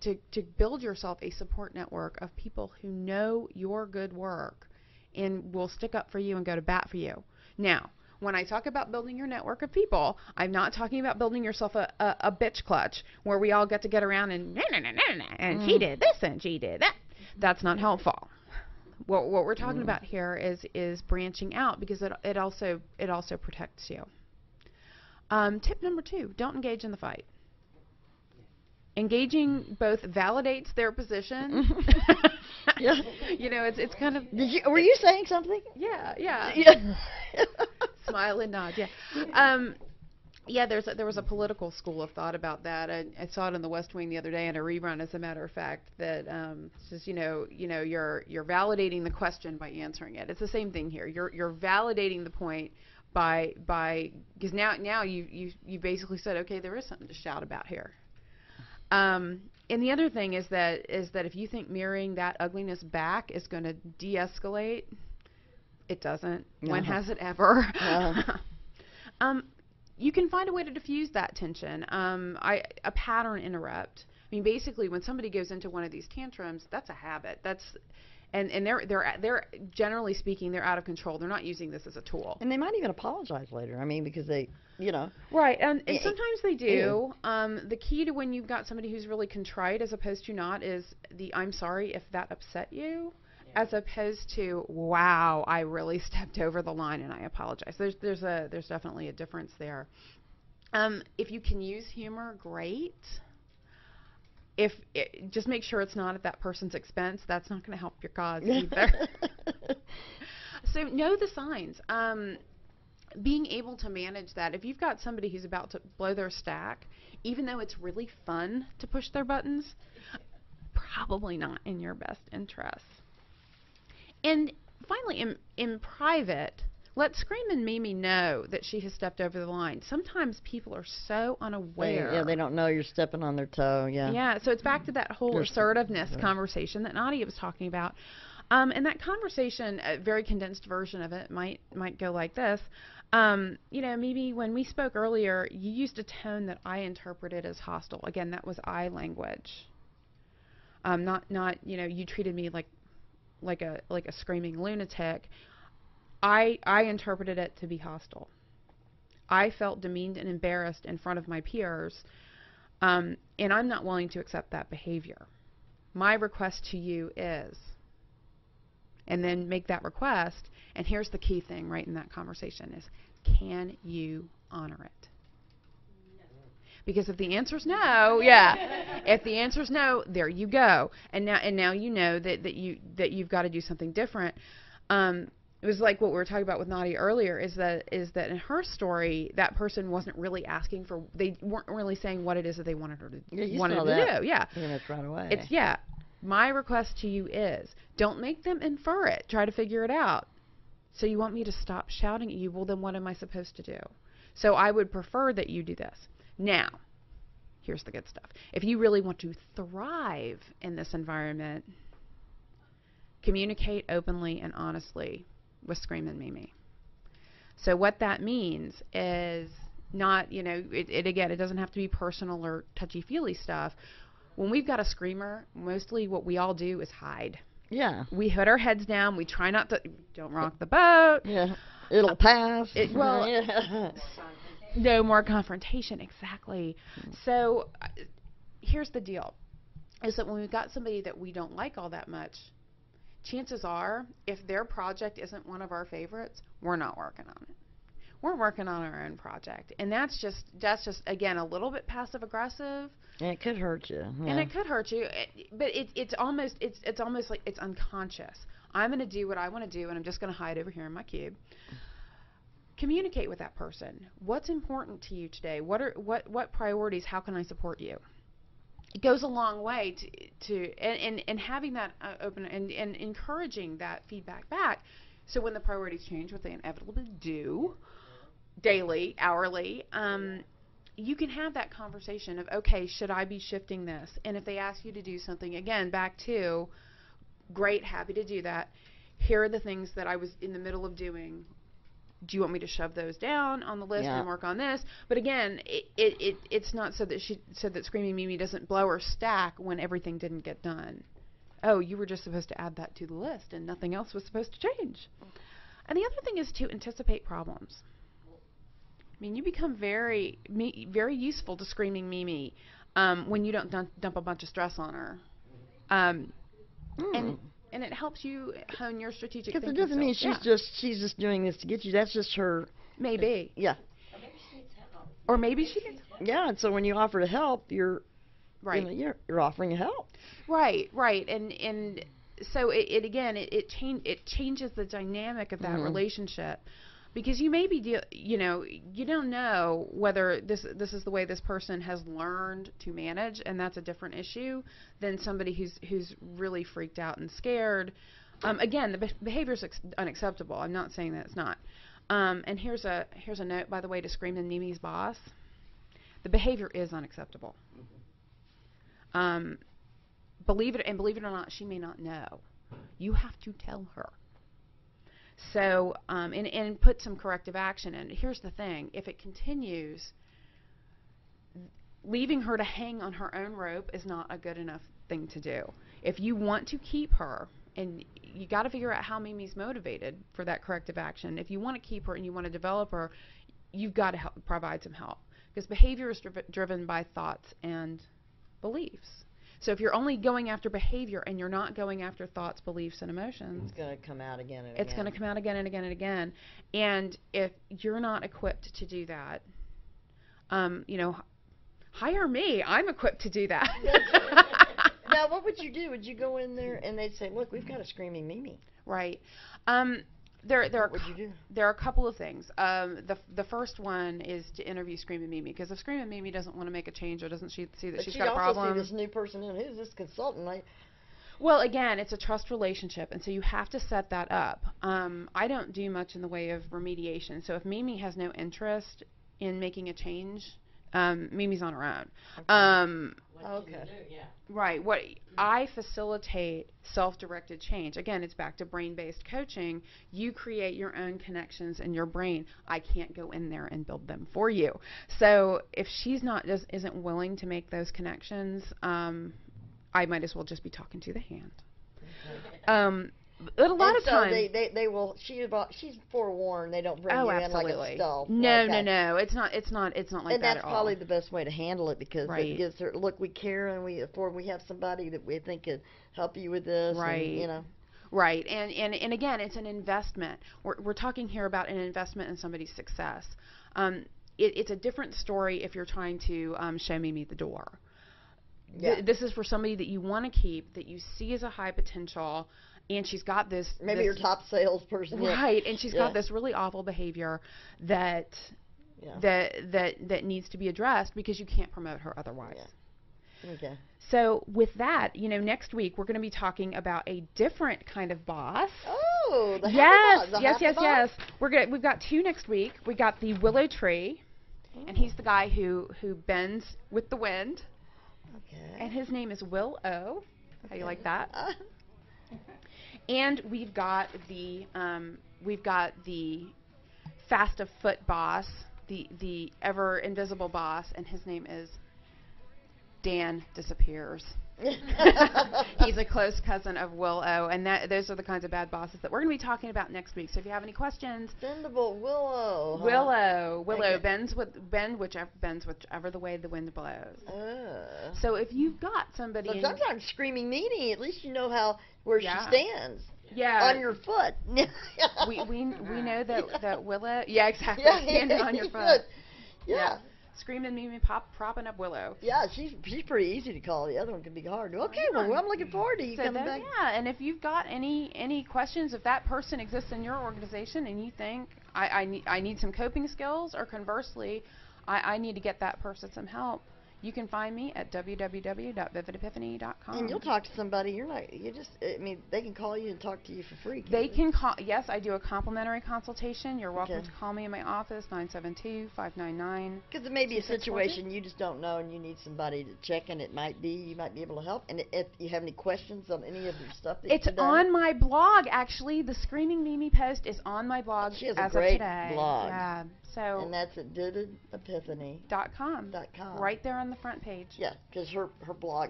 to build yourself a support network of people who know your good work and will stick up for you and go to bat for you. Now, when I talk about building your network of people, I'm not talking about building yourself a bitch clutch where we all get to get around and and he did this and she did that. That's not helpful. What we're talking about here is branching out, because it also protects you. Tip number 2: don't engage in the fight. Engaging both validates their position. Yeah. You know, it's kind of. Were you saying something? Yeah. Smile and nod. Yeah. Yeah. There was a political school of thought about that. I saw it in the West Wing the other day in a rerun, as a matter of fact, that says you're validating the question by answering it. It's the same thing here. You're validating the point by because now you basically said, okay, there is something to shout about here. And the other thing is that if you think mirroring that ugliness back is going to de-escalate, it doesn't. No. When has it ever? No. You can find a way to diffuse that tension. A pattern interrupt. I mean, basically, when somebody goes into one of these tantrums, that's a habit. And they're generally speaking, they're out of control. They're not using this as a tool. And they might even apologize later. I mean, because they, Right, and sometimes they do. The key to when you've got somebody who's really contrite as opposed to not is the "I'm sorry if that upset you," as opposed to "Wow, I really stepped over the line and I apologize." There's definitely a difference there. If you can use humor, great. Just make sure it's not at that person's expense. That's not going to help your cause either. So know the signs. Being able to manage that. If you've got somebody who's about to blow their stack, even though it's really fun to push their buttons, probably not in your best interests. And finally, in private, let Scream and Mimi know that she has stepped over the line. Sometimes people are so unaware. They don't know you're stepping on their toe. Yeah, so it's back to that whole assertiveness conversation that Nadia was talking about. And that conversation, a very condensed version of it, might go like this. Mimi, when we spoke earlier, you used a tone that I interpreted as hostile. Again, that was I language. Not you treated me like a screaming lunatic. I interpreted it to be hostile. I felt demeaned and embarrassed in front of my peers, and I'm not willing to accept that behavior. My request to you is, and then make that request, and here's the key thing right in that conversation is, can you honor it? No. Because if the answer's no, if the answer's no, there you go. And now you know that you've got to do something different. It was like what we were talking about with Nadia earlier, is that in her story, that person wasn't really asking for, they weren't really saying what it is that they wanted her to do. Yeah. Pretty much right away. It's, my request to you is, don't make them infer it. Try to figure it out. So you want me to stop shouting at you? Well, then what am I supposed to do? So I would prefer that you do this. Now, here's the good stuff. If you really want to thrive in this environment, communicate openly and honestly with Scream and Mimi. So what that means is not, it doesn't have to be personal or touchy-feely stuff. When we've got a screamer, mostly what we all do is hide. Yeah. We put our heads down. We try not to, don't rock the boat. Yeah. It'll pass. No more confrontation. Exactly. So here's the deal, is that when we've got somebody that we don't like all that much, chances are, if their project isn't one of our favorites, we're not working on it. We're working on our own project. And that's just again, a little bit passive aggressive. And it could hurt you. Yeah. And it could hurt you. But it's almost like it's unconscious. I'm going to do what I want to do, and I'm just going to hide over here in my cube. Communicate with that person. What's important to you today? What priorities? How can I support you? It goes a long way to having that open and encouraging that feedback back. So when the priorities change, what they inevitably do, daily, hourly, you can have that conversation of, okay, should I be shifting this? And if they ask you to do something, again, back to, great, happy to do that. Here are the things that I was in the middle of doing. do you want me to shove those down on the list and work on this? But again, it's not so that Screaming Mimi doesn't blow her stack when everything didn't get done. Oh, you were just supposed to add that to the list and nothing else was supposed to change. And the other thing is to anticipate problems. I mean, you become very useful to Screaming Mimi when you don't dump a bunch of stress on her. And it helps you hone your strategic thinking. Because it doesn't mean she's just doing this to get you. That's just her. Maybe. Yeah. Or maybe she needs help. Yeah, and so when you offer to help, you're right. You're offering help. Right. And so it changes the dynamic of that relationship. Because you may be, you don't know whether this is the way this person has learned to manage, and that's a different issue than somebody who's really freaked out and scared. Again, the behavior is unacceptable. I'm not saying that it's not. And here's a note, by the way, to Screaming Mimi's boss. The behavior is unacceptable. Believe it or not, she may not know. You have to tell her. So, and put some corrective action in. Here's the thing. If it continues, leaving her to hang on her own rope is not a good enough thing to do. If you want to keep her, and you got to figure out how Mimi's motivated for that corrective action. If you want to keep her and you want to develop her, you've got to provide some help. Because behavior is driven by thoughts and beliefs. So if you're only going after behavior and you're not going after thoughts, beliefs, and emotions, it's going to come out again and again. It's going to come out again and again and again. And if you're not equipped to do that, hire me. I'm equipped to do that. Now, what would you do? Would you go in there and they'd say, "Look, we've got a Screaming Mimi." Right. What would you do? There are a couple of things. The first one is to interview Screaming Mimi, because if Screaming Mimi doesn't want to make a change or doesn't see that she's got a problem. But she'd also see this new person in. Who's this consultant? Well, again, it's a trust relationship, and so you have to set that up. I don't do much in the way of remediation. So if Mimi has no interest in making a change, Mimi's on her own. Okay. Right. What I facilitate self-directed change. Again, it's back to brain-based coaching. You create your own connections in your brain. I can't go in there and build them for you. So if she's isn't willing to make those connections, I might as well just be talking to the hand. But a lot of times they will. She's forewarned. They don't bring you in like a stealth. No. It's not like and that at all. And that's probably the best way to handle it, because right. it gives her, look, we care and we have somebody that we think could help you with this. Right. And, Right. And again, it's an investment. We're talking here about an investment in somebody's success. It's a different story if you're trying to show Mimi the door. Yeah. This is for somebody that you want to keep, that you see as a high potential. And she's got this... Maybe your top salesperson. Right, and she's got this really awful behavior that needs to be addressed, because you can't promote her otherwise. Yeah. Okay. So with that, next week we're going to be talking about a different kind of boss. Oh, the yes. boss? We've got two next week. We got the willow tree, and he's the guy who bends with the wind. Okay. And his name is Will O. Okay. How you like that? And we've got the fast of foot boss, the ever invisible boss, and his name is Dan Disappears. He's a close cousin of Willow, and those are the kinds of bad bosses that we're going to be talking about next week. So if you have any questions, Bendable Willow. Huh? Willow bends whichever the way the wind blows. So if you've got somebody, so sometimes Screaming Mimi, at least you know where she stands. Yeah. On your foot. we know that Willow. Yeah, exactly. Yeah, standing on your foot. Yeah. Screaming Mimi propping up Willow. Yeah, she's pretty easy to call. The other one can be hard. Okay, well, I'm looking forward to you coming back. Yeah, and if you've got any questions, if that person exists in your organization and you think I need some coping skills, or conversely, I need to get that person some help, You can find me at www.vividepiphany.com. And you'll talk to somebody. You're not. You just. I mean, they can call you and talk to you for free. They can call. Yes, I do a complimentary consultation. You're welcome to call me in my office, 972-599. Because it may be a situation you just don't know, and you need somebody to check. And it might be you might be able to help. And if you have any questions on any of your stuff, it's on my blog. Actually, the Screaming Mimi post is on my blog. She has as a great of today. blog. Yeah. So. And that's at VividEpiphany.com. Right there on the front page. Yeah, because her blog